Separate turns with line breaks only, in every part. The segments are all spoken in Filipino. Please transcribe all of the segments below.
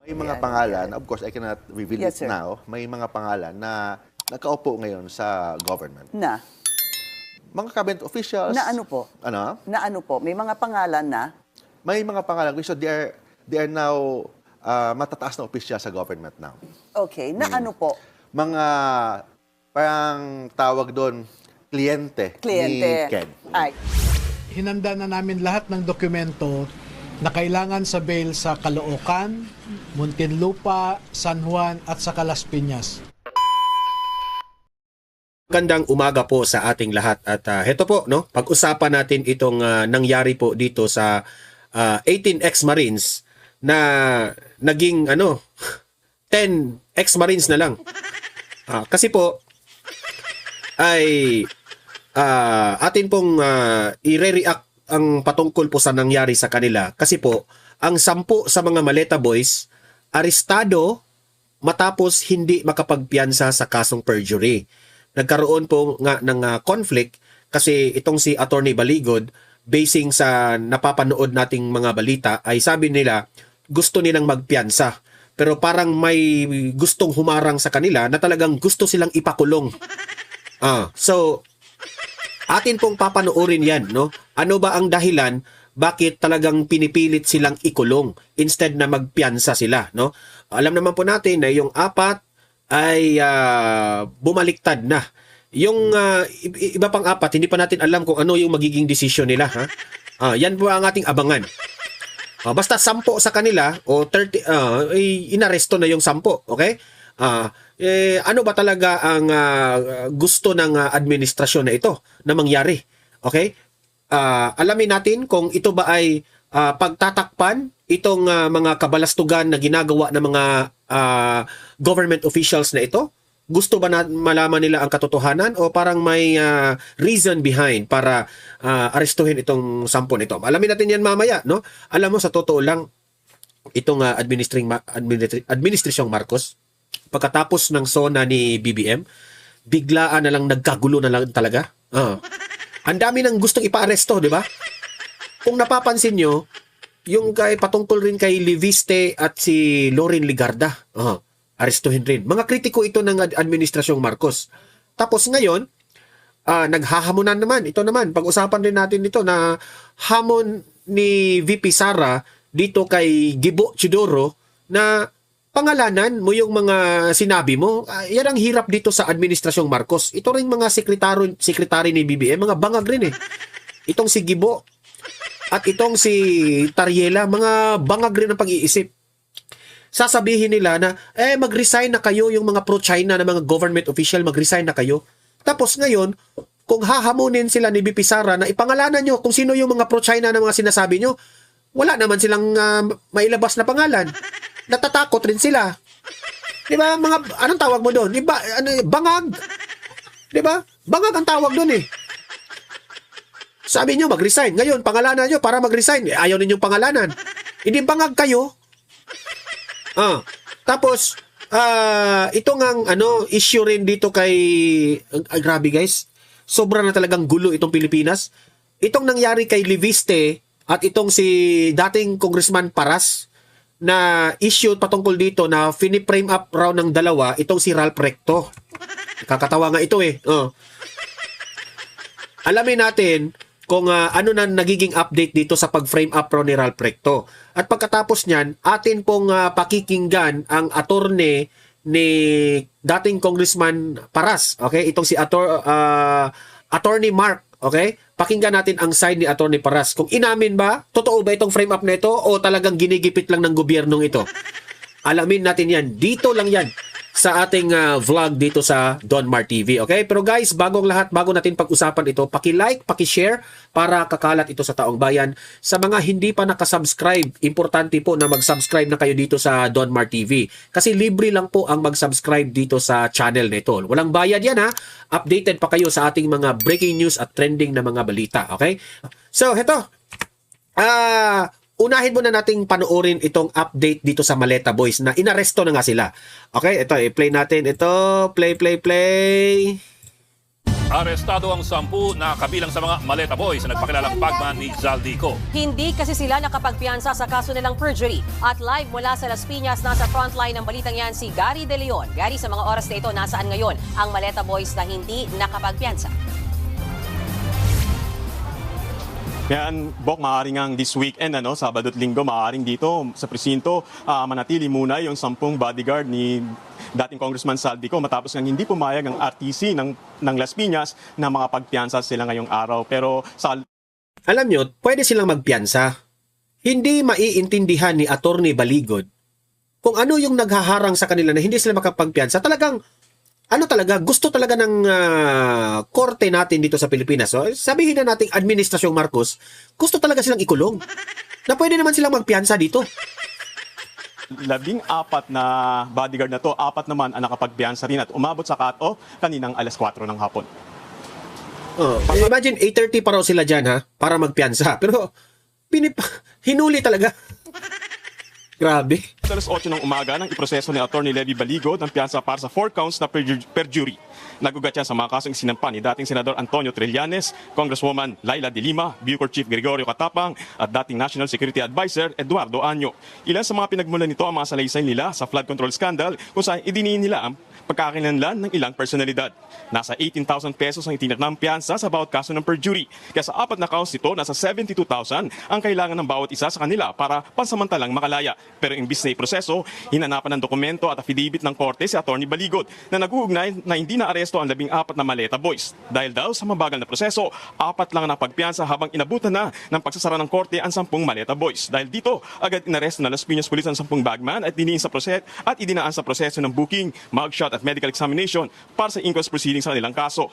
May mga
Yan,
pangalan,
yan.
of course, I cannot reveal
Yes,
it
sir.
now. May mga pangalan na nakaupo ngayon sa government.
Na?
Mga cabinet officials.
Na ano po?
Ano?
Na ano po? May mga pangalan na?
May mga pangalan. So they are now matataas na officials sa government now.
Okay. Na ano po?
Mga parang tawag doon, kliyente ni Ken.
Ay.
Hinanda na namin lahat ng dokumento na kailangan sa bail sa Caloocan, Muntinlupa, San Juan at sa Las Piñas.
Gandang umaga po sa ating lahat at heto po no, pag-usapan natin itong nangyari po dito sa 18 ex-Marines na naging 10 ex-Marines na lang. Kasi po ay atin pong i-react ang patungkol po sa nangyari sa kanila kasi po ang 10 sa mga Maleta Boys arestado matapos hindi makapagpiyansa sa kasong perjury. Nagkaroon po nga ng conflict kasi itong si Attorney Baligod, basing sa napapanood nating mga balita, ay sabi nila gusto nilang magpiyansa. Pero parang may gustong humarang sa kanila na talagang gusto silang ipakulong. So, atin pong papanoorin yan, no? Ano ba ang dahilan bakit talagang pinipilit silang ikulong instead na magpiyansa sila, no? Alam naman po natin na yung 4 ay bumaliktad na. Yung iba pang 4, hindi pa natin alam kung ano yung magiging desisyon nila, ha? Yan po ang ating abangan. Basta 10 sa kanila o 30 inaresto na yung 10, okay? Ano ba talaga ang gusto ng administrasyon na ito na mangyari? Okay? Alamin natin kung ito ba ay pagtatakpan itong mga kabalastugan na ginagawa ng mga government officials na ito. Gusto ba na malaman nila ang katotohanan o parang may reason behind para arestuhin itong 10 nito? Alamin natin yan mamaya, no? Alam mo, sa totoo lang, itong administrasyong Marcos, pagkatapos ng SONA ni BBM, biglaan na lang nagkagulo na lang talaga. Ang dami nang gustong ipa-aresto, di ba? Kung napapansin nyo, yung patungkol rin kay Leviste at si Loren Ligarda, arestuhin rin. Mga kritiko ito ng administrasyong Marcos. Tapos ngayon, naghahamonan naman. Ito naman, pag-usapan rin natin ito na hamon ni VP Sara dito kay Gibo Chidoro na pangalanan mo yung mga sinabi mo. Yan ang hirap dito sa administrasyong Marcos. Ito rin mga sekretary ni BBM, mga bangag rin eh. Itong si Gibo at itong si Tariela, mga bangag rin ang pag-iisip. Sasabihin nila na, mag-resign na kayo yung mga pro-China na mga government official, mag-resign na kayo. Tapos ngayon, kung hahamunin sila ni VP Sara na ipangalanan nyo kung sino yung mga pro-China na mga sinasabi nyo, wala naman silang mailabas na pangalan. Natatakot rin sila. Di ba? Anong tawag mo doon? Bangag. Di ba? Bangag ang tawag doon eh. Sabi nyo, mag-resign. Ngayon, pangalanan nyo para mag-resign. Ayaw ninyong pangalanan. Hindi bangag kayo. Tapos, ito ngang issue rin dito kay... grabe guys. Sobra na talagang gulo itong Pilipinas. Itong nangyari kay Leviste at itong si dating Congressman Paras na issue patungkol dito na fini-frame up raw ng dalawa itong si Ralph Recto. Kakatawa nga ito eh. Alamin natin kung ano na nagiging update dito sa pag-frame up raw ni Ralph Recto. At pagkatapos niyan, atin pong pakikinggan ang attorney ni dating Congressman Paras. Okay? Itong si Attorney Mark. Okay? Pakinggan natin ang side ni Attorney Paras. Kung inamin ba, totoo ba itong frame up na ito o talagang ginigipit lang ng gobyernong ito? Alamin natin yan. Dito lang yan sa ating vlog dito sa Don Mar TV. Okay? Pero guys, bago natin pag-usapan ito, paki-like, paki-share para kakalat ito sa taong bayan. Sa mga hindi pa nakasubscribe, importante po na mag-subscribe na kayo dito sa Don Mar TV. Kasi libre lang po ang mag-subscribe dito sa channel na ito. Walang bayad yan ha. Updated pa kayo sa ating mga breaking news at trending na mga balita. Okay? So, heto. Unahin muna nating panoorin itong update dito sa Maleta Boys na inaresto na nga sila. Okay, ito, i-play natin ito. Play.
Arestado ang 10 na kabilang sa mga Maleta Boys na nagpakilalang bagman ni Zaldico.
Hindi kasi sila nakapagpiyansa sa kaso nilang perjury. At live mula sa Las Piñas, nasa frontline ng balitang yan si Gary De Leon. Gary, sa mga oras na ito, nasaan ngayon ang Maleta Boys na hindi nakapagpiyansa?
Yan, Bok, maaaring ang this weekend, Sabado at Linggo, maaaring dito sa presinto, manatili muna yung 10 bodyguard ni dating Congressman Zaldico matapos nang hindi pumayag ang RTC ng Las Piñas na makapagpiyansa sila ngayong araw. Pero sa
Alam nyo, pwede silang magpiyansa. Hindi maiintindihan ni Attorney Baligod kung ano yung naghaharang sa kanila na hindi sila makapagpiyansa. Talagang, gusto talaga ng korte natin dito sa Pilipinas. So, sabihin na nating Administrasyong Marcos, gusto talaga silang ikulong. Na pwede naman silang magpiyansa dito.
14 na bodyguard na to, 4 naman ang nakapagpiyansa rin at umabot sa cut-off kaninang alas 4 ng hapon.
Imagine, 8:30 pa raw sila dyan, ha? Para magpiyansa. Pero, hinuli talaga. Grabe.
Sa alas 8 ng umaga nang iproseso ni Attorney Levy Baligod ang piyansa para sa 4 counts na perjury. Nagugat yan sa mga kasong sinampa ni dating Senador Antonio Trillanes, Congresswoman Laila de Lima, Bucor Chief Gregorio Catapang at dating National Security Advisor Eduardo Anyo. Ilan sa mga pinagmulan nito ang mga salaysay nila sa flood control scandal kung saan idiniin nila ang pagkakilanlan ng ilang personalidad. Nasa 18,000 pesos ang itinaknang piyansa sa bawat kaso ng perjury. Kaya sa 4 na counts nito, nasa 72,000 ang kailangan ng bawat isa sa kanila para pansamantalang makalaya. Pero imbis na iproseso, hinanapan ng dokumento at affidavit ng korte si Attorney Baligod na nag-uugnay na hindi na-aresto ang 14 na Maleta Boys. Dahil daw sa mabagal na proseso, 4 lang ang napagpiyansa habang inabutan na ng pagsasara ng korte ang 10 Maleta Boys. Dahil dito, agad inaresto ng Las Piñas Police ang 10 bagman at idinaan sa proseso ng booking, mugshot at medical examination para sa inquest proceedings sa kanilang kaso.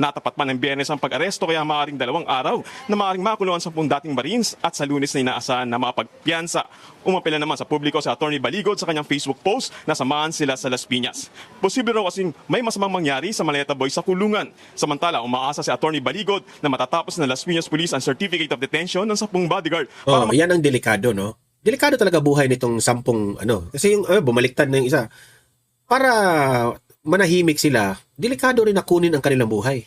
Natapat pa ng Biyernes ang pag-aresto kaya maaaring 2 araw na maaaring makulong ang 10 dating Marines at sa Lunes na inaasahan na mapagpiyansa. Umapela naman sa publiko si Attorney Baligod sa kanyang Facebook post na samahan sila sa Las Piñas. Posible raw kasing may masamang mangyari sa Maleta Boys sa kulungan. Samantala, umaasa si Attorney Baligod na matatapos ng Las Piñas Police ang Certificate of Detention ng 10 bodyguard.
Yan ang delikado, no? Delikado talaga buhay nitong 10, Kasi yung bumaliktad na yung isa. Para manahimik sila, delikado rin na kunin ang kanilang buhay.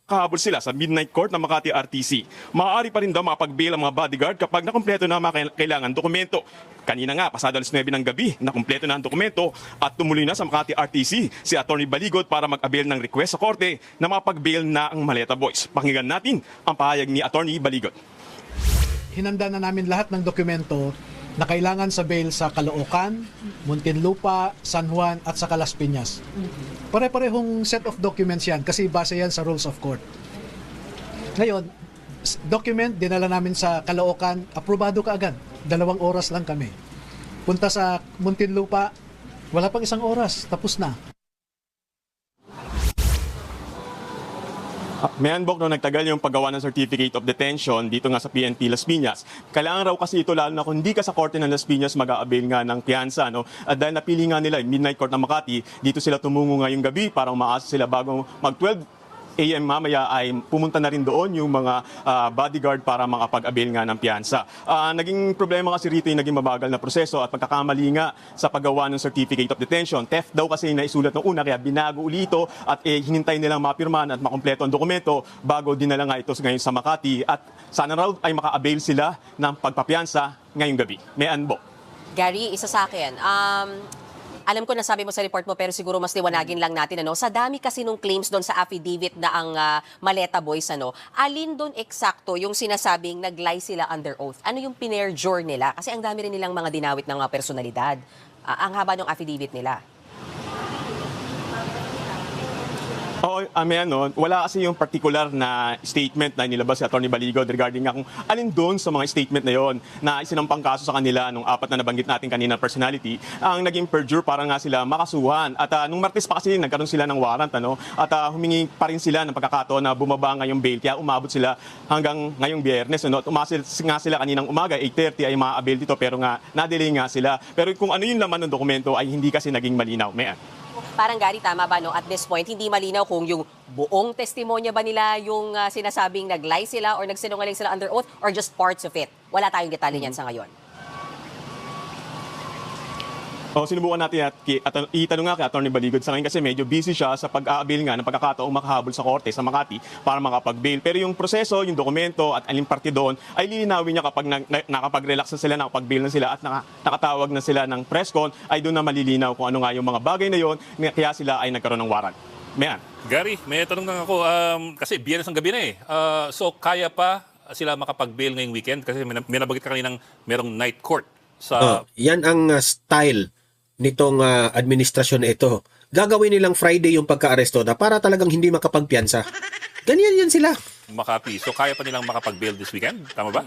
Kahabol sila sa Midnight Court ng Makati RTC. Maaari pa rin daw makapag-bail ang mga bodyguard kapag nakumpleto na ang mga kailangan dokumento. Kanina nga, pasado alas 9 ng gabi, nakumpleto na ang dokumento at tumuloy na sa Makati RTC si Attorney Baligod para mag-avail ng request sa korte na makapag-bail na ang Maleta Boys. Pakinggan natin ang pahayag ni Attorney Baligod.
Hinanda na namin lahat ng dokumento na kailangan sa bail sa Caloocan, Muntinlupa, San Juan at sa Las Piñas. Pare-parehong set of documents yan kasi base yan sa rules of court. Ngayon, document dinala namin sa Caloocan, aprobado ka agad. 2 oras lang kami. Punta sa Muntinlupa, wala pang 1 oras, tapos na.
Bok, nagtagal yung paggawa ng Certificate of Detention dito nga sa PNP Las Piñas. Kailangan raw kasi ito lalo na kung hindi ka sa korte ng Las Piñas mag-a-avail nga ng piyansa. At dahil napili nga nila yung Midnight Court ng Makati, dito sila tumungo ngayong gabi para umaasa sila bago mag-12 AM mamaya ay pumunta na rin doon yung mga bodyguard para makapag-avail nga ng piyansa. Naging problema kasi rito yung naging mabagal na proseso at pagkakamali nga sa paggawa ng Certificate of Detention. Theft daw kasi yung naisulat ng una kaya binago ulito at hinintay nilang mapirmahan at makumpleto ang dokumento bago dinala nga ito ngayon sa Makati at sana raw ay maka-avail sila ng pagpapiyansa ngayong gabi. May anbo.
Gary, isa sa akin. Alam ko na sabi mo sa report mo pero siguro mas liwanagin lang natin sa dami kasi nung claims doon sa affidavit na ang Maleta Boys alin doon eksakto yung sinasabing nag-lie sila under oath? Ano yung pinerjure nila? Kasi ang dami rin nilang mga dinawit ng mga personalidad. Ang haba ng affidavit nila.
Oo, wala kasi yung particular na statement na nilabas si Attorney Baligod regarding nga kung alin doon sa mga statement na yon na isinampang kaso sa kanila nung 4 na nabanggit natin kanina personality, ang naging perjure para nga sila makasuhan. At nung Martes pa kasi nagkaroon sila ng warrant, at humingi pa rin sila ng pagkakataon na bumaba ngayong bail, kaya umabot sila hanggang ngayong Biyernes. Umasil nga sila kaninang umaga, 8:30 ay ma-avail dito pero nga na-delay nga sila. Pero kung ano yung laman ng dokumento ay hindi kasi naging malinaw.
Parang Gary, tama ba at this point, hindi malinaw kung yung buong testimonya ba nila yung sinasabing nag-lie sila or nagsinungaling sila under oath or just parts of it? Wala tayong detalye niyan sa ngayon.
Sinubukan natin at itanong nga kay Atty. Baligod sa ngayon kasi medyo busy siya sa pag-aabil nga ng pagkakataong makahabol sa korte sa Makati para makapag-bail. Pero yung proseso, yung dokumento at aling parte doon ay lilinawin niya kapag nakapag-relax na sila, nakapag-bail na sila at nakatawag na sila ng press con, ay doon na malilinaw kung ano nga yung mga bagay na yon, kaya sila ay nagkaroon ng warrant. Mayan.
Gary, may tanong lang ako. Kasi biyernes ng gabi na eh. So, kaya pa sila makapag-bail ngayong weekend? Kasi may nabanggit ka kaninang merong night court sa...
Yan ang style nitong administrasyon na ito. Gagawin nilang Friday yung pagka-aresto na para talagang hindi makapagpiyansa. Ganyan yan sila.
Makati. So, kaya pa nilang makapag-bail this weekend? Tama ba?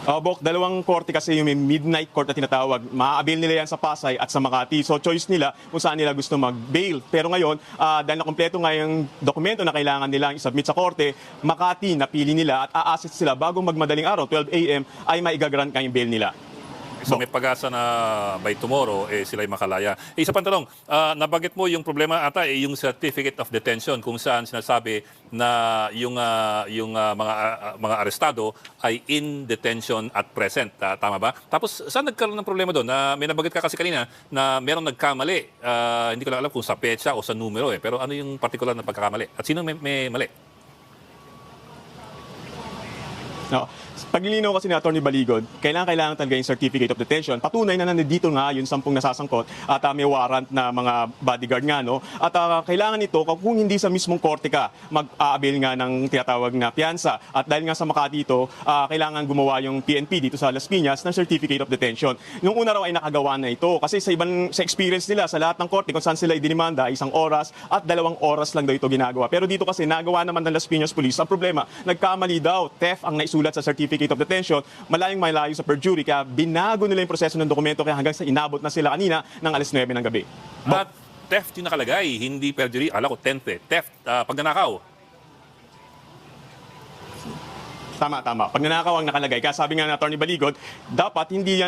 Bok, dalawang korte kasi yung may midnight court na tinatawag. Maa-avail nila yan sa Pasay at sa Makati. So choice nila kung saan nila gusto mag-bail. Pero ngayon, dahil nakompleto nga yung dokumento na kailangan nilang i-submit sa korte, Makati napili nila at a-assist sila bago magmadaling araw, 12 a.m. ay maigagrant yung bail nila.
So may pag-asa na by tomorrow, sila ay makalaya. Isa pang tanong, nabanggit mo yung problema ata, yung certificate of detention kung saan sinasabi na yung mga arestado ay in detention at present. Tama ba? Tapos saan nagkaroon ng problema doon? May nabanggit ka kasi kanina na merong nagkamali. Hindi ko lang alam kung sa petsa o sa numero. Pero ano yung particular na pagkakamali? At sino may mali?
Paglilinaw kasi ni Atty. Baligod, kailangan talaga yung certificate of detention. Patunay na nandito nga yung 10 nasasangkot at may warrant na mga bodyguard nga. No? At kailangan ito, kung hindi sa mismong korte ka, mag-aabil nga ng tinatawag na piyansa. At dahil nga sa Makati ito, kailangan gumawa yung PNP dito sa Las Piñas ng certificate of detention. Nung una raw ay nakagawa na ito kasi sa experience nila sa lahat ng korte kung saan sila idinimanda, 1 oras at 2 oras lang daw ito ginagawa. Pero dito kasi nagawa naman ng Las Piñas Police. Ang problema, nagkamali daw, theft ang naisulat sa certificate of detention, malayo sa perjury, kaya binago nila yung proseso ng dokumento kaya hanggang sa inabot na sila kanina ng 9:00 ng gabi.
At theft yung nakalagay, hindi perjury. Ala ko, 10th eh. Theft, pagnanakaw.
Tama. Pagnanakaw ang nakalagay. Kaya sabi nga ng Atty. Baligod, dapat hindi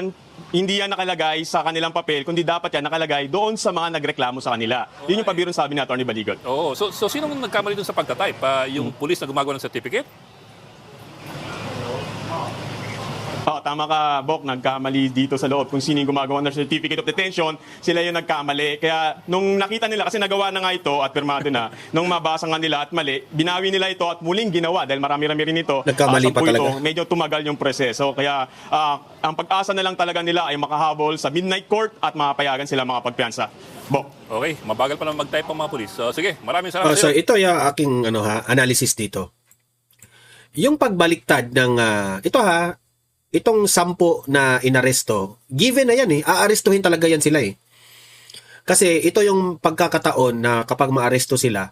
yan nakalagay sa kanilang papel, kundi dapat yan nakalagay doon sa mga nagreklamo sa kanila. Yun yung pabirong sabi ni Atty. Baligod.
Oo. So sino nagkamali dun sa pagtatype? Yung police na gumagawa ng certificate?
Tama ka, Bok. Nagkamali dito sa loob kung sino yung gumagawa ng certificate of detention. Sila yung nagkamali. Kaya nung nakita nila, kasi nagawa na nga ito at pirmado na, nung mabasa nga nila at mali, binawi nila ito at muling ginawa dahil marami-rami rin ito.
Nagkamali pa talaga.
Medyo tumagal yung proseso. Kaya ang pag-asa na lang talaga nila ay makahabol sa midnight court at mapayagan sila mga pagpiyansa. Bok.
Okay, mabagal pa naman mag-type ang mga polis. So sige, maraming salamat
So
sa'yo.
ito yung aking analysis dito. Yung pagbaliktad ng itong 10 na inaresto, given na yan aarestuhin talaga yan sila Kasi ito yung pagkakataon na kapag maaresto sila,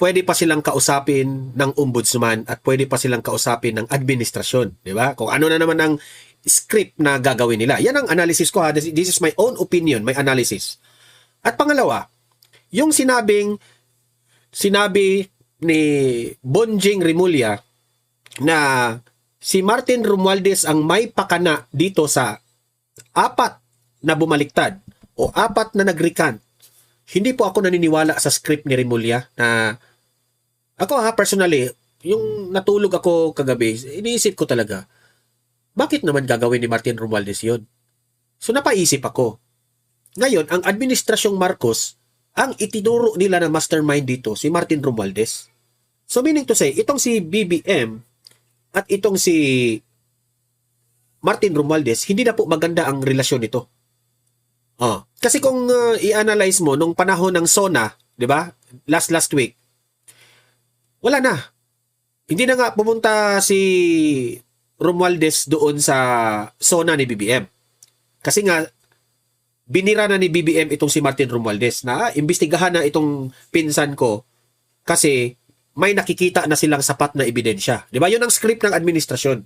pwede pa silang kausapin ng ombudsman at pwede pa silang kausapin ng administrasyon, di ba? Kung ano na naman ang script na gagawin nila. Yan ang analysis ko This is my own opinion, my analysis. At pangalawa, yung sinabi ni Bonjing Rimulya na si Martin Romualdez ang may pakana dito sa 4 na bumaliktad o 4 na nag-recant. Hindi po ako naniniwala sa script ni Rimulya na ako personally, yung natulog ako kagabi, iniisip ko talaga, bakit naman gagawin ni Martin Romualdez yun? So napaisip ako. Ngayon, ang administrasyong Marcos, ang itinuro nila na mastermind dito, si Martin Romualdez. So meaning to say, itong si BBM at itong si Martin Romualdez, hindi na po maganda ang relasyon nito. Kasi kung i-analyze mo nung panahon ng SONA, 'di ba? Last week. Wala na. Hindi na nga pumunta si Romualdez doon sa SONA ni BBM. Kasi nga binira na ni BBM itong si Martin Romualdez na imbestigahan na itong pinsan ko kasi may nakikita na silang sapat na ebidensya. Di ba? Yun ang script ng administrasyon.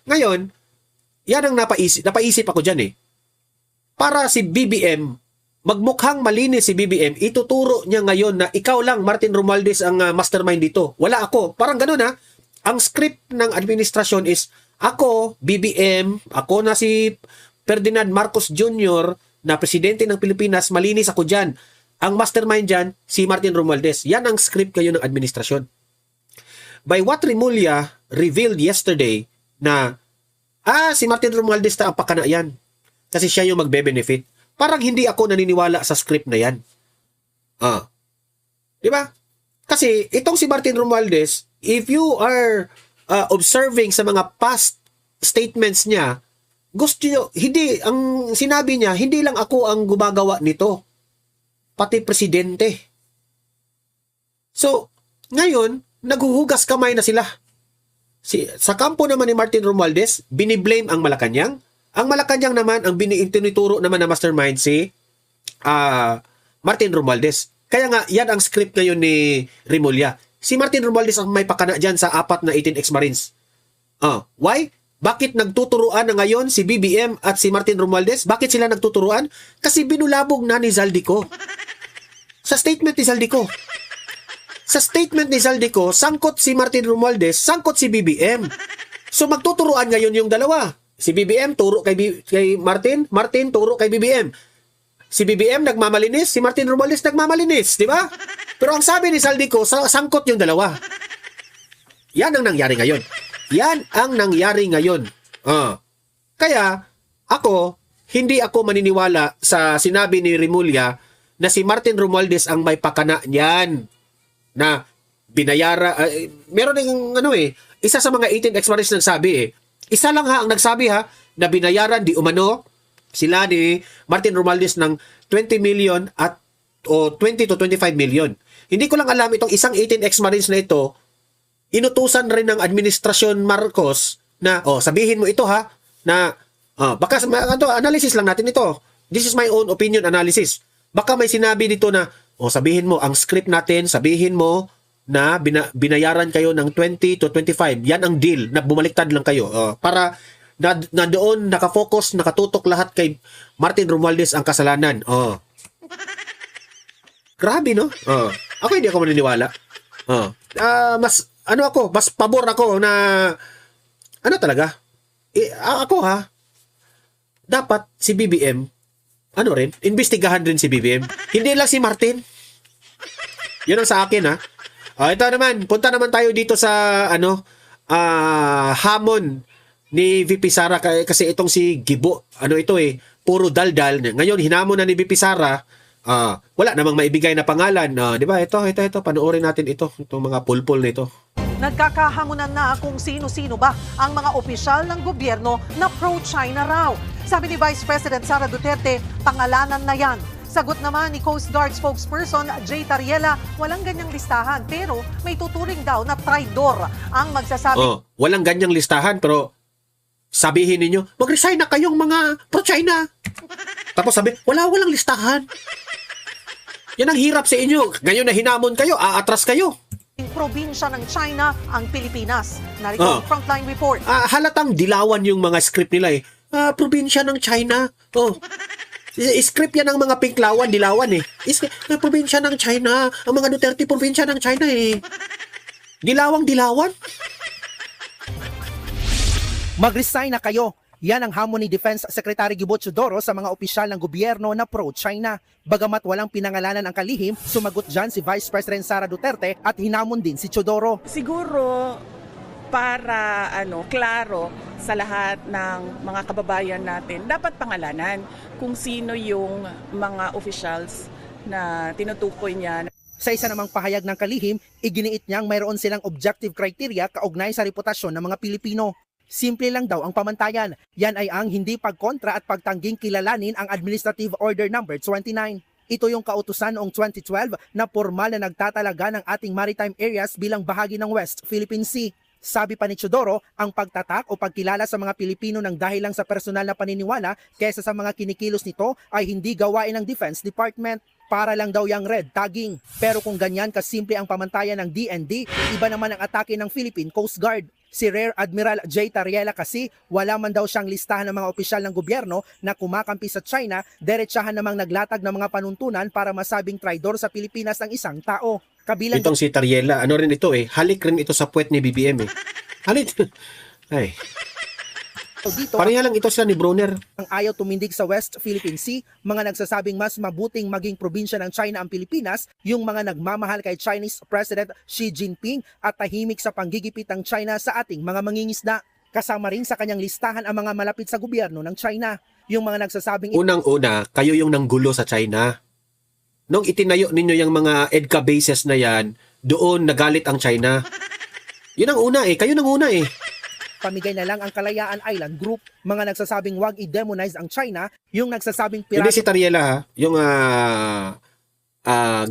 Ngayon, yan ang napaisip ako dyan Para si BBM, magmukhang malinis si BBM, ituturo niya ngayon na ikaw lang, Martin Romualdez, ang mastermind dito. Wala ako. Parang ganun Ang script ng administrasyon is, ako, BBM, ako na si Ferdinand Marcos Jr., na presidente ng Pilipinas, malinis ako dyan. Ang mastermind dyan, si Martin Romualdez. Yan ang script kayo ng administrasyon. By what Rimulya revealed yesterday na, si Martin Romualdez ang pakana yan. Kasi siya yung magbe-benefit. Parang hindi ako naniniwala sa script na yan. Di ba? Kasi itong si Martin Romualdez, if you are observing sa mga past statements niya, gusto nyo, hindi, ang sinabi niya, hindi lang ako ang gumagawa nito. Pati presidente. So, ngayon, naghuhugas kamay na sila. Sa kampo naman ni Martin Romualdez, biniblame ang Malacanang. Ang Malacanang naman, ang tinuturo naman na mastermind si Martin Romualdez. Kaya nga, yan ang script ngayon ni Remulla. Si Martin Romualdez ang may pakana dyan sa 4 na 18 ex-Marines. Why? Bakit nagtuturuan na ngayon si BBM at si Martin Romualdez? Bakit sila nagtuturuan? Kasi binulabog na ni Zaldico. Sa statement ni Zaldico. Sa statement ni Zaldico, sangkot si Martin Romualdez, sangkot si BBM. So magtuturuan ngayon yung dalawa. Si BBM turo kay Martin, Martin turo kay BBM. Si BBM nagmamalinis, si Martin Romualdez nagmamalinis, di ba? Pero ang sabi ni Zaldico, sangkot yung dalawa. Yan ang nangyari ngayon. Yan ang nangyari ngayon. Kaya, hindi ako maniniwala sa sinabi ni Remulla na si Martin Romualdez ang may pakana niyan na binayara. Meron ng isa sa mga 18 ex-Marines nagsabi Isa lang ang nagsabi na binayaran di umano sila ni Martin Romualdez ng 20 million o 20 to 25 million. Hindi ko lang alam itong isang 18 ex-Marines na ito, inutusan rin ng administrasyon Marcos na, sabihin mo ito na, baka, analysis lang natin ito. This is my own opinion analysis. Baka may sinabi dito na, sabihin mo, ang script natin, sabihin mo na binayaran kayo ng 20 to 25. Yan ang deal, na bumaliktad lang kayo. Para na doon nakafocus, nakatutok lahat kay Martin Romualdez ang kasalanan. Grabe, no? Ako hindi ako maniniwala. Mas pabor ako na talaga? Dapat si BBM imbestigahan rin si BBM. Hindi lang si Martin. Yun ang sa akin, ito naman, punta naman tayo dito sa hamon ni VP Sara kasi itong si Gibo, puro daldal. Ngayon hinamon na ni VP Sara. Wala namang maibigay na pangalan. Di ba? Ito, panoorin natin itong mga pulpul nito.
Nagkakahamunan na kung sino-sino ba ang mga opisyal ng gobyerno na pro-China raw. Sabi ni Vice President Sara Duterte, pangalanan na yan. Sagot naman ni Coast Guard spokesperson Jay Tariela, walang ganyang listahan pero may tuturing daw na traidor ang magsasabi.
Walang ganyang listahan pero sabihin ninyo, mag-resign na kayong mga pro-China. Tapos sabi, walang listahan. Yan ang hirap sa inyo. Ngayon na hinamon kayo, aatras kayo.
Probinsya ng China ang Pilipinas. Narito ang Frontline Report.
Halatang dilawan yung mga script nila probinsya ng China. Script yan ng mga pinklawan, dilawan probinsya ng China. Ang mga Duterte, probinsya ng China Dilawang-dilawan.
Mag-resign na kayo. Yan ang hamon ni Defense Secretary Gibo Teodoro sa mga opisyal ng gobyerno na pro-China. Bagamat walang pinangalanan ang kalihim, sumagot dyan si Vice President Sara Duterte at hinamon din si Teodoro.
Siguro para klaro sa lahat ng mga kababayan natin, dapat pangalanan kung sino yung mga officials na tinutukoy niya.
Sa isa namang pahayag ng kalihim, iginiit niyang mayroon silang objective criteria kaugnay sa reputasyon ng mga Pilipino. Simple lang daw ang pamantayan. Yan ay ang hindi pagkontra at pagtangging kilalanin ang Administrative Order No. 29. Ito yung kautusan noong 2012 na formal na nagtatalaga ng ating maritime areas bilang bahagi ng West Philippine Sea. Sabi pa ni Teodoro, ang pagtatak o pagkilala sa mga Pilipino ng dahil lang sa personal na paniniwala kaysa sa mga kinikilos nito ay hindi gawain ng Defense Department. Para lang daw yung red tagging. Pero kung ganyan kasimple ang pamantayan ng DND, iba naman ang atake ng Philippine Coast Guard. Si Rear Admiral Jay Tariela kasi wala man daw siyang listahan ng mga opisyal ng gobyerno na kumakampi sa China, diretsahan namang naglatag ng mga panuntunan para masabing traidor sa Pilipinas ng isang tao. Kabilang
itong si Tariela, rin ito halik rin ito sa puwet ni BBM Halik. Ay.
dito,
pareha lang ito sila ni Brunner.
Ang ayaw tumindig sa West Philippine Sea, mga nagsasabing mas mabuting maging probinsya ng China ang Pilipinas, yung mga nagmamahal kay Chinese President Xi Jinping at tahimik sa panggigipit ng China sa ating mga mangingisda. Kasama rin sa kanyang listahan ang mga malapit sa gobyerno ng China. yung mga nagsasabing
Unang-una, kayo yung nanggulo sa China. Nung itinayo ninyo yung mga EDCA bases na yan, doon nagalit ang China. Yun ang una eh. Kayo nang una eh.
pamigay na lang ang Kalayaan Island Group, mga nagsasabing wag i-demonize ang China, yung nagsasabing
Hindi
piraso
si Tariela ha. Yung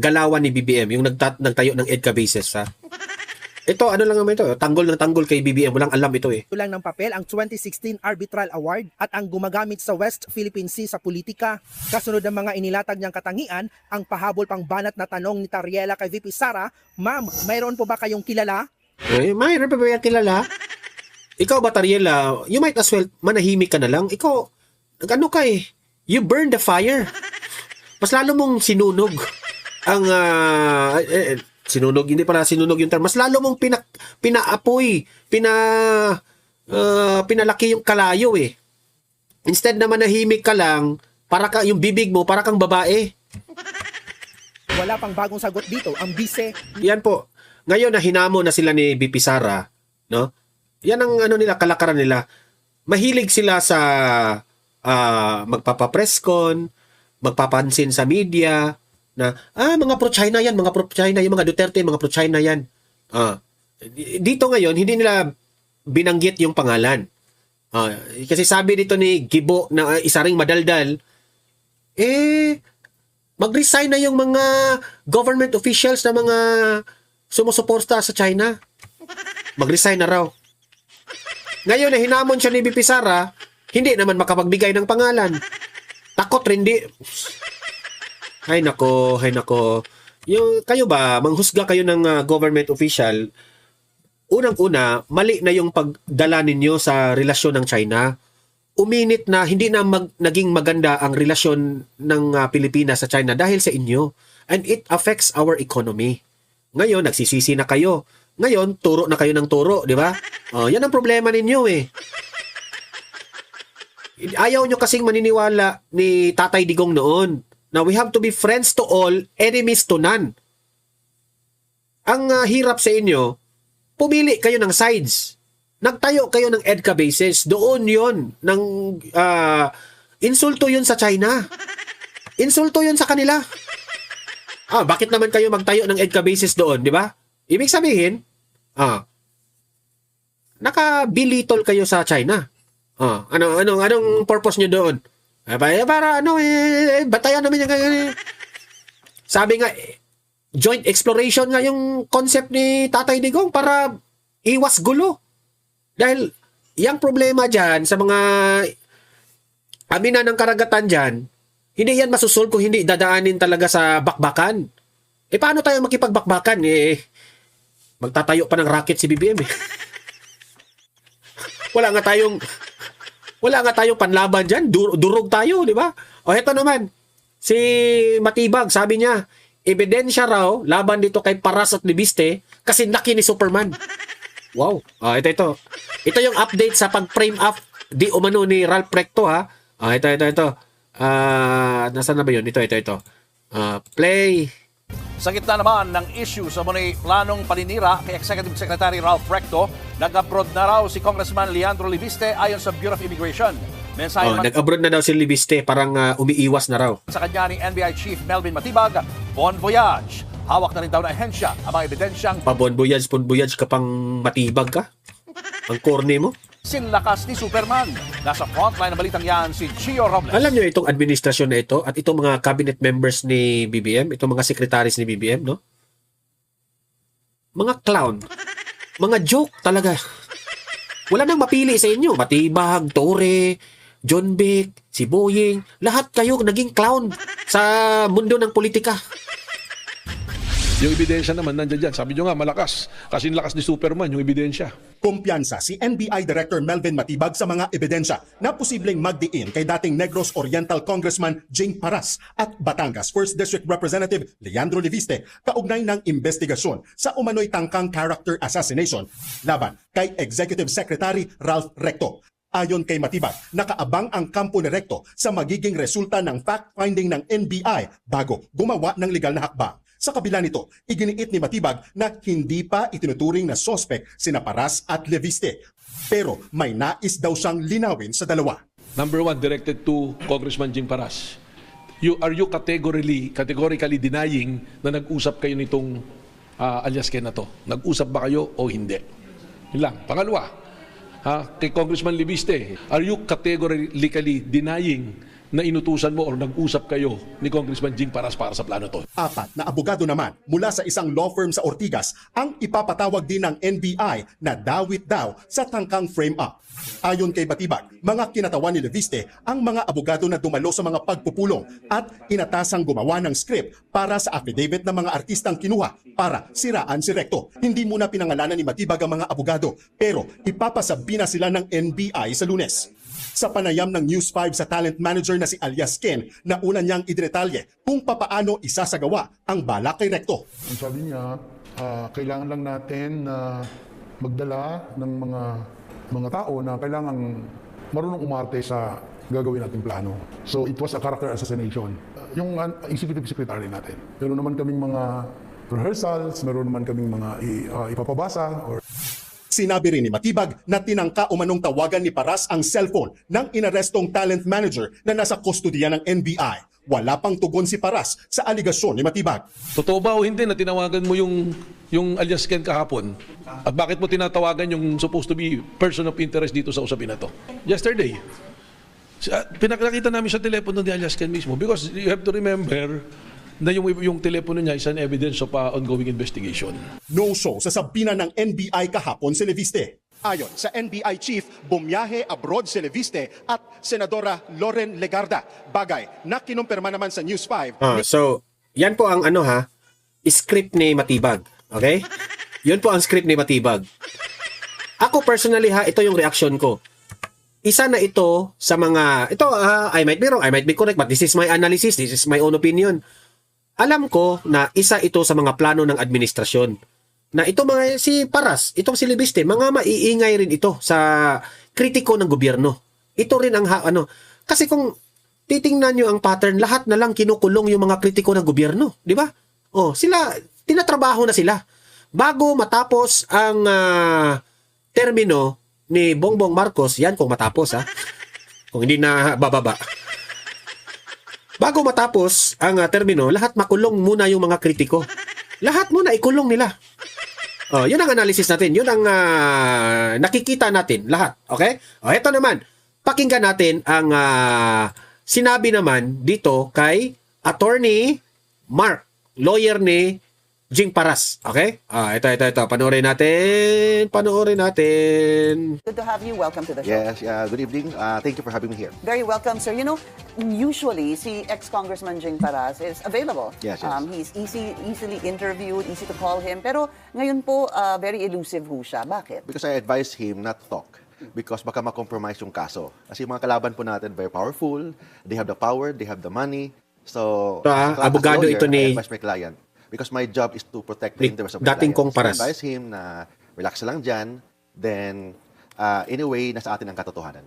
galawan ni BBM, yung nagtayo ng EDCA bases ha. Ito, ano lang naman ito, tanggol ng tanggol kay BBM. Walang alam ito eh.
lang ng papel ang 2016 Arbitral Award at ang gumagamit sa West Philippine Sea sa politika. Kasunod ng mga inilatag niyang katangian, ang pahabol pang banat na tanong ni Tariela kay VP Sara, Ma'am, mayroon po ba kayong kilala?
Eh, mayroon pa ba yung kilala? Ikaw ba, Tariela, you might as well manahimik ka na lang. Ikaw, ano ka eh? You burn the fire. Mas lalo mong sinunog ang sinunog, hindi pala sinunog yung term. Mas lalo mong pinaapoy, pinalaki yung kalayo eh. Instead na manahimik ka lang, para ka, yung bibig mo, para kang babae.
Wala pang bagong sagot dito ang bise.
Yan po. Ngayon na hinamo na sila ni BP Sara, no? Yan ang ano nila, kalakaran nila. Mahilig sila sa magpapapresscon, magpapansin sa media, na, mga pro-China yan, mga pro-China, yung mga Duterte, mga pro-China yan. Dito ngayon, hindi nila binanggit yung pangalan. Kasi sabi dito ni Gibo na isa ring madaldal, mag-resign na yung mga government officials na mga sumusuporta sa China. Mag-resign na raw. Ngayon na hinamon siya ni BP Sara, hindi naman makapagbigay ng pangalan. Takot rin di. Hay nako. Yung, kayo ba, manghusga kayo ng government official, unang-una, mali na yung pagdala ninyo sa relasyon ng China. Uminit na, hindi na naging maganda ang relasyon ng Pilipinas sa China dahil sa inyo. And it affects our economy. Ngayon, nagsisisi na kayo. Ngayon, turo na kayo ng turo, di ba? Yan ang problema ninyo eh. Ayaw nyo kasing maniniwala ni Tatay Digong noon. Now, we have to be friends to all, enemies to none. Ang hirap sa inyo, pumili kayo ng sides. Nagtayo kayo ng EDCA bases. Doon yon ng insulto yun sa China. Insulto yun sa kanila. Bakit naman kayo magtayo ng EDCA bases doon, di ba? Ibig sabihin, nakabilitol kayo sa China. Anong purpose nyo doon? Para batayan naman yung sabi nga, joint exploration nga yung concept ni Tatay Digong para iwas gulo. Dahil yung problema dyan sa mga aminan ng karagatan dyan, hindi yan masusolve kung hindi dadaanin talaga sa bakbakan. Paano tayo makipagbakbakan? Magtatayo pa ng rocket si BBM eh. Wala nga tayong panlaban dyan. Durog tayo, di ba? Heto naman. Si Matibag, sabi niya, ebidensya raw, laban dito kay Paras at Libiste, kasi laki ni Superman. Wow. Ito. Ito yung update sa pag-frame up di umano ni Ralph Recto, ha? Ito. Nasaan na ba yun? Ito. Play.
Sa gitna naman ng issue sa muli planong paninira kay Executive Secretary Ralph Recto, nag-abroad na raw si Congressman Leandro Libiste ayon sa Bureau of Immigration. Mensahe
Nag-abroad na daw si Libiste, parang umiiwas na raw.
sa kanya ni NBI Chief Melvin Matibag, Bon Voyage. Hawak na rin daw na ahensya ang mga ebidensyang
Bon voyage ka pang Matibag ka? Ang corny mo?
sinlakas ni Superman. Nasa frontline ng balitang yan si Gio Robles.
Alam niyo itong administrasyon na ito at itong mga cabinet members ni BBM, itong mga secretaries ni BBM, no? Mga clown. Mga joke talaga. Wala nang mapili sa inyo. Matibag, Tore, John Vic, si Boying, lahat kayo naging clown sa mundo ng politika.
Yung ebidensya naman nandiyan dyan. Sabi nyo nga, malakas. Kasi lakas ni Superman yung ebidensya.
Kumpiyansa si NBI Director Melvin Matibag sa mga ebidensya na posibleng magdiin kay dating Negros Oriental Congressman Jing Paras at Batangas 1st District Representative Leandro Liviste kaugnay ng investigasyon sa umano'y tangkang character assassination laban kay Executive Secretary Ralph Recto. Ayon kay Matibag, nakaabang ang kampo ni Recto sa magiging resulta ng fact-finding ng NBI bago gumawa ng legal na hakbang. Sa kabila nito, iginiit ni Matibag na hindi pa itinuturing na sospek sina Paras at Leviste. Pero may nais daw siyang linawin sa dalawa.
Number one, directed to Congressman Jing Paras. Are you categorically denying na nag-usap kayo nitong alias Ken na to? Nag-usap ba kayo o hindi? Yun lang. Pangalawa, kay Congressman Libiste, are you categorically denying na inutusan mo o nag-usap kayo ni Congressman Jing Paras para sa plano to?
4 na abogado naman mula sa isang law firm sa Ortigas ang ipapatawag din ng NBI na dawit daw sa tangkang frame-up. Ayon kay Batibag, mga kinatawan ni Leviste ang mga abogado na dumalo sa mga pagpupulong at inatasang gumawa ng script para sa affidavit ng mga artistang kinuha para siraan si Recto. Hindi muna pinangalanan ni Matibag ang mga abogado pero ipapasabi na sila ng NBI sa Lunes. Sa panayam ng News 5 sa talent manager na si alias Ken na una niyang idetalye kung papaano isasagawa ang balak kay Recto.
Ang sabi niya, kailangan lang natin na magdala ng mga tao na kailangan marunong umarte sa gagawin nating plano. So it was a character assassination. Yung executive secretary natin. Meron naman kaming mga rehearsals, meron naman kaming mga ipapabasa or
Sinabi rin ni Matibag na tinangka umanong tawagan ni Paras ang cellphone ng inarestong talent manager na nasa kustodiya ng NBI. Wala pang tugon si Paras sa aligasyon ni Matibag.
Totoo ba o hindi na tinawagan mo yung alias Ken kahapon? At bakit mo tinatawagan yung supposed to be person of interest dito sa usapin na to? Yesterday. Pinakita namin sa telepono ni alias Ken mismo because you have to remember na yung telepono niya is an evidence of ongoing investigation.
No show sa sabina ng NBI kahapon si Leviste. Ayon sa NBI chief, bumiyahe abroad si Leviste at Senadora Loren Legarda. Bagay na kinumpirma naman sa News 5.
So, yan po ang script ni Matibag. Okay? Yun po ang script ni Matibag. Ako personally ito yung reaction ko. Isa na ito sa mga, I might be wrong, I might be correct, but this is my analysis, this is my own opinion. Alam ko na isa ito sa mga plano ng administrasyon. Na ito si Paras, itong si Libiste, mga maiingay rin ito sa kritiko ng gobyerno. Ito rin ang kasi kung titingnan nyo ang pattern, lahat na lang kinukulong yung mga kritiko ng gobyerno, di ba? Sila, tinatrabaho na sila. Bago matapos ang termino ni Bongbong Marcos, yan kung matapos kung hindi na bababa. Bago matapos ang termino, lahat makulong muna yung mga kritiko. Lahat muna ikulong nila. Yun ang analysis natin. Yun ang nakikita natin. Lahat. Okay? Ito naman. Pakinggan natin ang sinabi naman dito kay Attorney Mark, lawyer ni Jing Paras. Okay? Ito. Panoorin natin.
Good to have you. Welcome to the show.
Yes, good evening. Thank you for having me here.
Very welcome, sir. You know, usually si ex-Congressman Jing Paras is available.
Yes.
He's easily interviewed, easy to call him. Pero ngayon po, very elusive ho siya. Bakit?
Because I advise him not to talk. Because baka ma-compromise yung kaso. Kasi yung mga kalaban po natin, very powerful. They have the power, they have the money. So,
abogado ito ni
I advise my client. Because my job is to protect the interest of my
dating
client.
kong Paras.
So I advise him na relax lang dyan. Then, anyway, nasa atin ang katotohanan.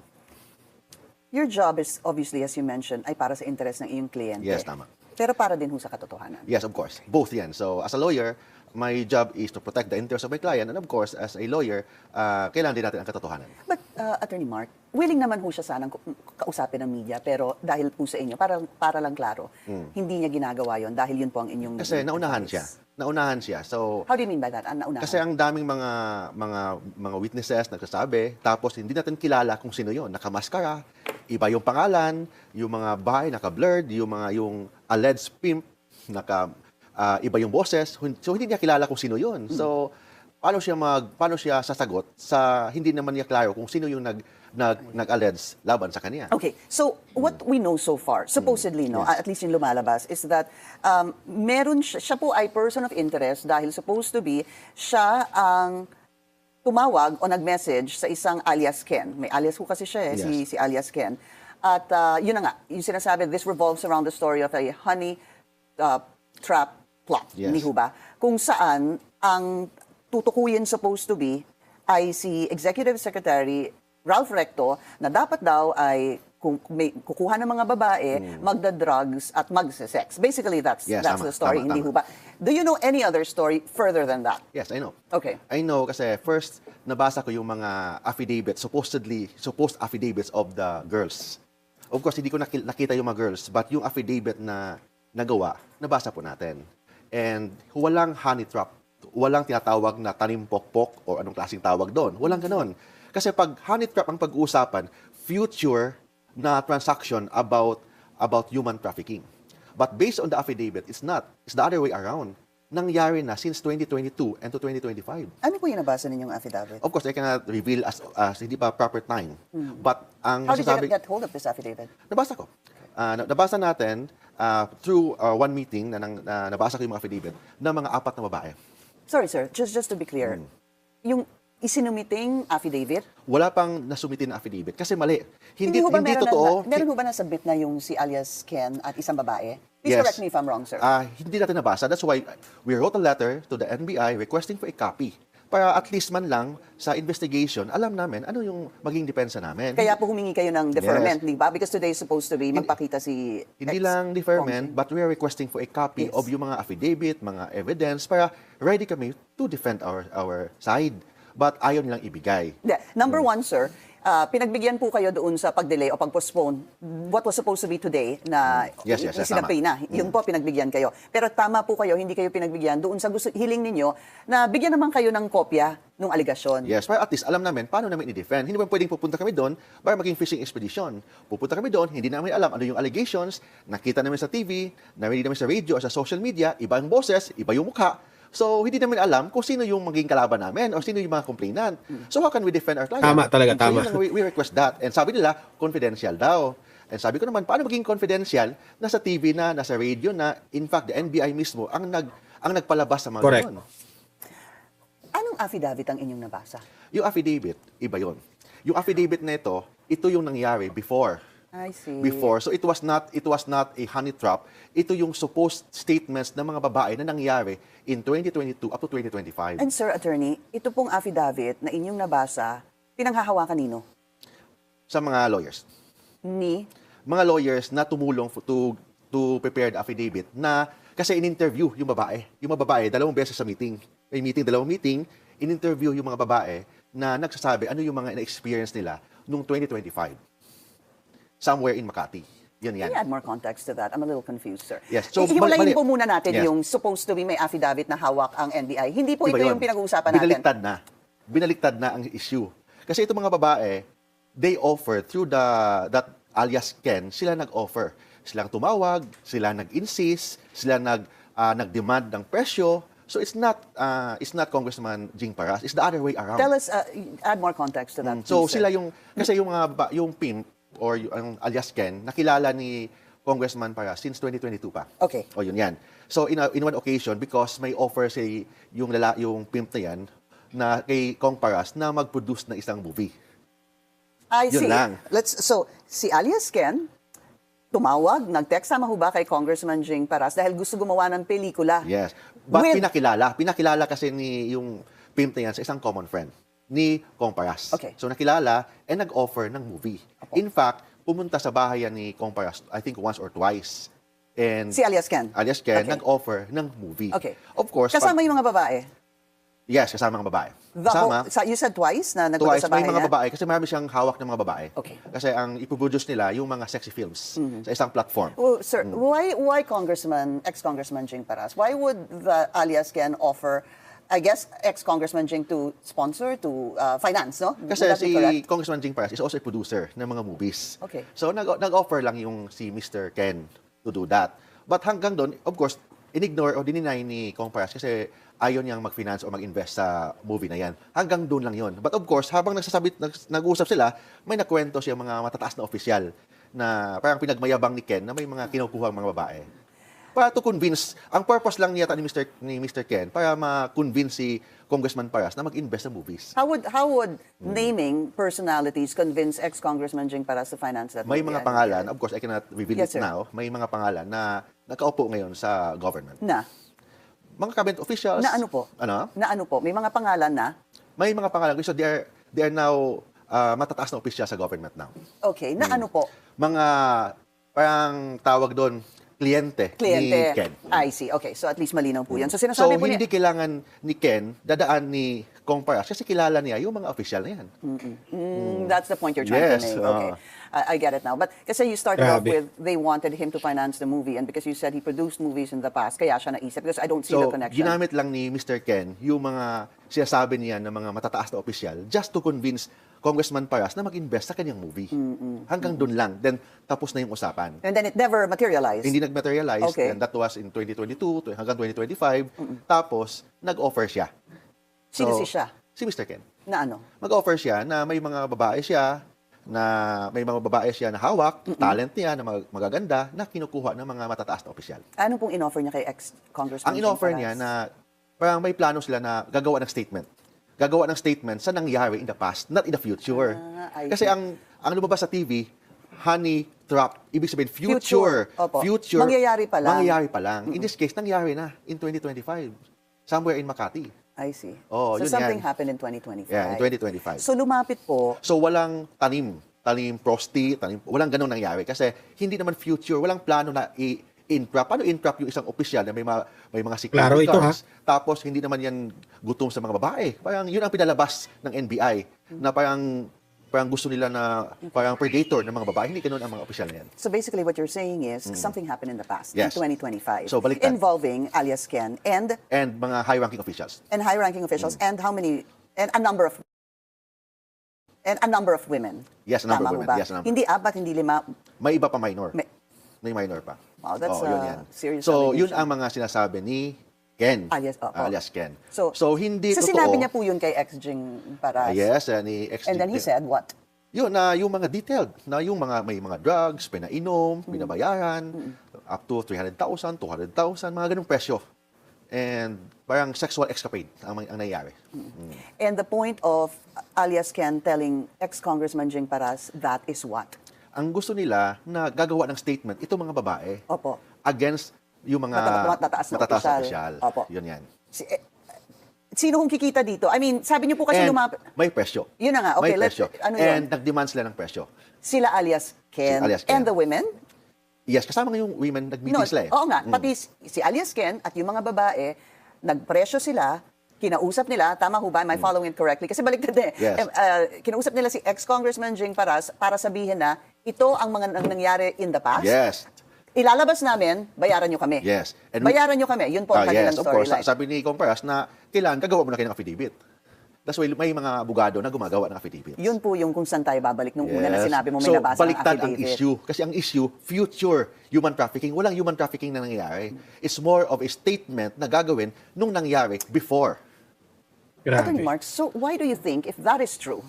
Your job is obviously, as you mentioned, ay para sa interest ng iyong kliyente.
Yes, tama.
Pero para din ho sa katotohanan.
Yes, of course. Both yan. So, as a lawyer, my job is to protect the interest of my client. And of course, as a lawyer, kailangan din natin ang katotohanan.
But, Attorney Mark, willing naman ho siya sanang kausapin ng media, pero dahil po sa inyo, para lang klaro, hindi niya ginagawa yon dahil yun po ang inyong...
Kasi naunahan siya. So,
how do you mean by that? Naunahan?
Kasi ang daming mga witnesses nagsasabi, tapos hindi natin kilala kung sino yon. Nakamaskara, iba yung pangalan, yung mga bahay naka-blurred, yung alleged pimp, iba yung boses. So, hindi niya kilala kung sino yon. So, paano siya sasagot sa hindi naman niya klaro kung sino yung nag-allege laban sa kanya.
Okay, so what we know so far, supposedly, at least yung lumalabas, is that meron siya po ay person of interest dahil supposed to be siya ang tumawag o nag-message sa isang alias Ken. May alias ko kasi siya si alias Ken. At yun na nga, yung sinasabi, this revolves around the story of a honey trap plot. Hindi ho ba? Kung saan ang tutukuyin supposed to be ay si Executive Secretary Ralph Recto na dapat daw ay kung may kukuha ng mga babae, magda-drugs at magse-sex. Basically, that's
Yes,
that's
tama,
the story,
tama,
hindi
tama.
ho ba? Do you know any other story further than that?
Yes, I know.
Okay.
I know kasi first, nabasa ko yung mga affidavits, supposed affidavits of the girls. Of course, hindi ko nakita yung mga girls, but yung affidavit na nagawa, nabasa po natin. And walang honey trap, walang tinatawag na tanim-pokpok o anong klaseng tawag doon. Walang ganon. Kasi pag honey trap ang pag-uusapan, future na transaction about human trafficking. But based on the affidavit, it's not. It's the other way around. Nangyari na since 2022 and to 2025.
Ano po yung nabasa ninyong affidavit?
Of course, I cannot reveal as hindi pa proper time. But ang
How did you
masasabi,
get hold of this affidavit?
nabasa ko. Nabasa natin through one meeting na nabasa ko yung mga affidavit ng mga 4 na babae.
Sorry, sir. Just to be clear. Yung isinumiting affidavit,
Wala pang nasumitin na affidavit kasi mali. Hindi
ho ba
hindi
meron
totoo.
meron ho ba nasubmit na yung si alias Ken at isang babae? Please
Yes.
correct me if I'm wrong, sir.
Hindi natin nabasa. That's why we wrote a letter to the NBI requesting for a copy. Para at least man lang sa investigation, alam namin ano yung maging depensa namin.
Kaya po humingi kayo ng deferment,
Yes.
di ba? Because today is supposed to be magpakita si
Hindi lang deferment,
ex-Congressman.
but we are requesting for a copy
Yes.
of yung mga affidavit, mga evidence, para ready kami to defend our side. But ayaw nilang ibigay.
Number one, sir, pinagbigyan po kayo doon sa pag-delay o pag-postpone what was supposed to be today na
Yes,
isinapay
tama.
na. Yun po, pinagbigyan kayo. Pero tama po kayo, hindi kayo pinagbigyan doon sa hiling ninyo na bigyan naman kayo ng kopya ng aligasyon.
Yes, para at least alam namin paano namin i-defend. Hindi ba pwedeng pupunta kami doon para maging fishing expedition. Pupunta kami doon, hindi namin alam ano yung allegations, nakita namin sa TV, narinig namin sa radio o sa social media, iba ang boses, iba yung mukha. So, hindi namin alam kung sino yung maging kalaban namin o sino yung mga complainant. So, how can we defend our client?
Tama talaga,
So,
tama.
yun lang, we request that. And sabi nila, confidential daw. And sabi ko naman, paano maging confidential? Nasa TV na, nasa radio na, in fact, the NBI mismo ang nagpalabas sa mga
Correct.
ganon.
Anong affidavit ang inyong nabasa?
Yung affidavit, iba yon. Yung affidavit na ito yung nangyari before.
I see.
Before. So it was not a honey trap. Ito yung supposed statements ng mga babae na nangyari in 2022 up to 2025.
And sir, attorney, ito pong affidavit na inyong nabasa, pinanghahawakan nino?
Sa mga lawyers.
Ni?
Mga lawyers na tumulong to prepare the affidavit na kasi in-interview yung babae. Yung mga babae, 2 beses sa meeting. May meeting, 2 meeting, in-interview yung mga babae na nagsasabi ano yung mga na-experience nila noong 2025. Somewhere in Makati. Yun yan.
Can you add more context to that? I'm a little confused, sir.
Yes. So,
Hiwalayin po muna natin
Yes.
yung supposed to be may affidavit na hawak ang NBI. Hindi po
Iba
ito
yun.
yung pinag-uusapan natin.
Binaliktad na ang issue. Kasi itong mga babae, they offer through that alias Ken, sila nag-offer. Silang tumawag, sila nag-insist, sila nag-demand ng presyo. So it's not Congressman Jing Paras, it's the other way around.
Tell us, add more context to that.
So
please, sir.
sila kasi yung pimp or yung alias Ken, nakilala ni Congressman Paras since 2022 pa.
Okay.
O yun yan. So in one occasion, because may offer yung pimp na yan na kay Kong Paras na mag-produce ng isang movie.
I
Yun
see.
lang.
So, si alias Ken, tumawag, nag-text sama ho ba kay Congressman Jing Paras dahil gusto gumawa ng pelikula?
Yes. But
With-
pinakilala kasi ni yung pimp na yan sa isang common friend ni Kong Paras.
Okay.
So nakilala and nag-offer ng movie. In fact, pumunta sa bahay yan ni Kong Paras, I think once or twice. And
Si alias Ken?
alias Ken
Okay.
nag-offer ng movie.
Okay.
Of course,
Kasama yung mga babae?
yes, kasama ang babae.
You said twice na nagpunta
Twice,
sa bahay
may mga
niya?
babae kasi marami siyang hawak ng mga babae.
Okay.
Kasi ang ipoproduce nila yung mga sexy films sa isang platform.
Well, sir, why ex-Congressman Jing Paras? Why would the alias Ken offer, I guess, ex-Congressman Jing to sponsor, to finance, no?
Kasi
Would that be
si
correct?
Congressman Jing Paras is also a producer ng mga movies.
Okay.
So nag-offer lang yung si Mr. Ken to do that. But hanggang doon, of course, inignore o dininay ni Kong Paras kasi ayaw niyang mag-finance o mag-invest sa movie na yan. Hanggang doon lang yon. But of course, habang nag-uusap sila, may nakwento siya mga matataas na opisyal na parang pinagmayabang ni Ken na may mga kinukuha ang mga babae. Para to convince, ang purpose lang yata ni Mr. Ken para ma-convince si Congressman Paras na mag-invest sa movies.
How would naming personalities convince ex-Congressman Jing Paras to finance that
May
movie?
mga pangalan, of course I cannot reveal
Yes,
it
sir.
now, may mga pangalan na nakaupo ngayon sa government.
Na?
Mga cabinet officials.
Na ano po?
Ano?
Na ano po? May mga pangalan na?
May mga pangalan. So they are now matataas na opisyal sa government now.
Okay, na ano po?
Mga, parang tawag doon, kliyente ni Ken.
I see. Okay, so at least malinaw po yan. So
So,
sinasabi po
hindi kailangan ni Ken dadaan ni Kong Paras kasi kilala niya yung mga opisyal na yan.
That's the point you're trying to
Yes,
make. Okay. I get it now. But kasi you started off
Grabe.
with they wanted him to finance the movie and because you said he produced movies in the past, kaya siya naisip because I don't see the
So,
connection.
ginamit lang ni Mr. Ken yung mga sinasabi niya ng mga matataas na opisyal just to convince Congressman Paras na mag-invest sa kanyang movie. Hanggang doon lang. Then, tapos na yung usapan.
And then it never materialized.
Hindi nag-materialize.
Okay.
And that was in 2022 hanggang 2025. Tapos, nag-offer siya.
Sino si siya?
Si Mr. Ken.
Na ano?
Mag-offer siya na may mga babae siya na na hawak, talent niya na magaganda na kinukuha ng mga matataas na opisyal.
Ano pong in-offer niya kay ex-congressman?
Ang in-offer
Jing
niya
Paras?
na parang may plano sila na gagawa ng statement. Gagawa ng statement sa nangyari in the past, not in the future.
I
Kasi
see.
ang lumabas sa TV, honey trap, ibig sabihin future.
Opo.
Future.
Mangyayari pa lang.
Mangyayari pa lang. In this case, nangyari na in 2025. Somewhere in Makati.
I see.
Oh,
so
yun
something
yan.
happened in 2025.
Yeah, in 2025.
So lumapit po,
So walang tanim prosti, walang ganun nangyari kasi hindi naman future, walang plano na i-entrap. Paano entrap yung isang opisyal na may mga security
Klaro ito,
guards, tapos hindi naman yan gutom sa mga babae. Parang yun ang pinalabas ng NBI na parang gusto nila na parang predator ng mga babae. Hindi ganun ang mga opisyal na yan.
so basically what you're saying is something happened in the past,
Yes.
in 2025,
So, baliktad.
involving alias Ken and
And mga high-ranking officials.
high-ranking officials and a number of women.
Yes, a number
Tama
of
ho
women.
ba?
Yes, a number.
Hindi apat, hindi lima.
May iba pa minor.
May-
May minor pa.
Wow, that's
yun yan.
serious
So, yun
allegation.
ang mga sinasabi ni Ken.
Alias
Ken.
So,
hindi
so
totoo.
sinabi niya po yun kay ex-Jing Paras.
Yes, ni ex
And then he said what?
Yun, na yung mga detailed, na yung may mga drugs, pinainom, binabayaran, up to 300,000, 200,000, mga ganung presyo. And parang sexual escapade ang nangyayari.
And the point of alias Ken telling ex-Congressman Jing Paras, that is what?
Ang gusto nila na gagawa ng statement, itong mga babae,
Opo.
against yung mga
Matataas na
matataas na
opisyal.
opisyal.
Opo.
Yun yan.
Sino kung kikita dito? I mean, sabi niyo po kasi
And
lumapit.
may presyo.
Yun na nga. Okay,
may
let's,
presyo.
ano
And
yun?
nag-demand sila ng presyo.
Sila alias Ken,
Si alias Ken.
and the women?
Yes, kasama nga yung women, nag-meeting sila eh.
Oo nga, pati si alias Ken at yung mga babae, nagpresyo sila, kinausap nila, tama ho ba? Am I following it correctly? Kasi baliktad eh.
Yes.
Kinausap nila si ex-Congressman Jing Paras para sabihin na ito ang mga nangyari in the past.
Yes.
Ilalabas namin, bayaran nyo kami.
Yes. And
Bayaran nyo kami. Yun po ang kanilang
yes, of course.
storyline.
Sabi ni Comparas na kailangan gagawa mo na kayo ng affidavit. That's why may mga abogado na gumagawa ng affidavit.
Yun po yung kung saan tayo babalik nung una na sinabi mo may
so,
nabasa ng
baliktad ang
affidavit.
issue. Kasi ang issue, future human trafficking. Walang human trafficking na nangyayari. It's more of a statement na gagawin nung nangyari before.
Attorney Mark, so why do you think, if that is true,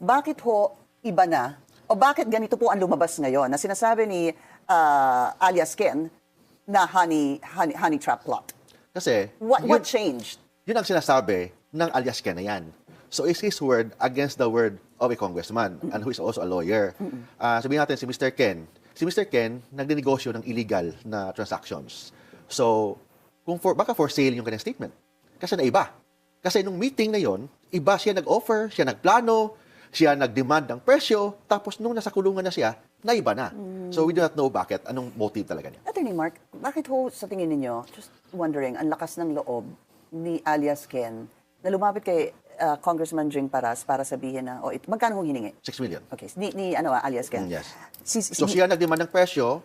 bakit ho iba na, o bakit ganito po ang lumabas ngayon na sinasabi ni alias Ken na honey trap plot?
Kasi,
What changed?
Yun ang sinasabi ng alias Ken na yan. So is his word against the word of a congressman and who is also a lawyer. Sabihin natin si Mr. Ken. Si Mr. Ken, nagdinegosyo ng illegal na transactions. So, baka for sale yung kanyang statement. Kasi naiba. Kasi nung meeting na yon, iba siya nag-offer, siya nagplano, siya nag-demand ng presyo, tapos nung nasa kulungan na siya, naiba na. So we do not know bakit, anong motive talaga niya.
Attorney Mark, bakit ho sa tingin ninyo, just wondering, ang lakas ng loob ni alias Ken na lumapit kay Congressman Jing Paras para sabihin na, magkano hong hiningi?
6 million.
Okay, ni alias Ken.
Yes. So siya nag-demand ng presyo,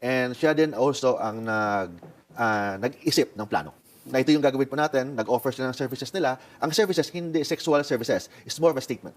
and siya din also ang nag-isip ng plano. Na ito yung gagawin po natin, nag-offer sila ng services nila. Ang services, hindi sexual services. It's more of a statement.